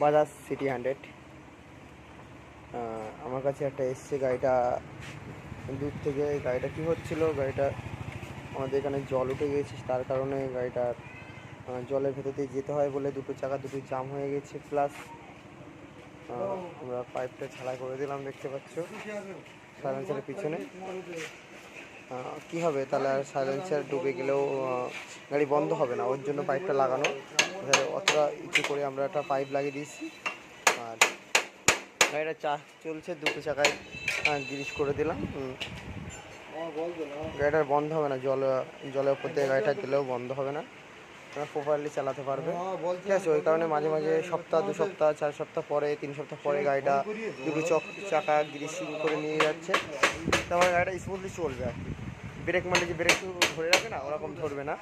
Bajaj city 100। আমার কাছে একটা এসছে গাড়িটা দূর থেকে। গাড়িটা কী হচ্ছিল, গাড়িটা আমাদের এখানে জল উঠে গিয়েছে, তার কারণে গাড়িটার জলের ভেতর দিয়ে যেতে হয় বলে দুটো চাকা দুটোই জাম হয়ে গেছে। প্লাস আমরা পাইপটা ছাড়া করে দিলাম, দেখতে পাচ্ছ সাইলেন্সারের পিছনে। কি হবে তাহলে, আর সাইলেন্সার ডুবে গেলেও গাড়ি বন্ধ হবে না, ওর জন্য পাইপটা লাগানো। অতটা ইচ্ছে করে আমরা একটা পাইপ লাগিয়ে দিয়েছি। আর গাড়িটা চলছে, দুটো চাকায় গ্রিস করে দিলাম। গাড়িটার বন্ধ হবে না, জলের উপর দিয়ে গাড়িটা গেলেও বন্ধ হবে না, প্রপারলি চালাতে পারবে। ঠিক আছে, ওই কারণে মাঝে মাঝে সপ্তাহ 2 সপ্তাহ 4 সপ্তাহ পরে 3 সপ্তাহ পরে গাড়িটা দুটো চাকা গ্রিসিং করে নিয়ে যাচ্ছে। তারপরে গাড়িটা স্মুথলি চলবে আর কি। ব্রেক মানে যে ব্রেক ধরে রাখে না, ওরকম ধরবে না।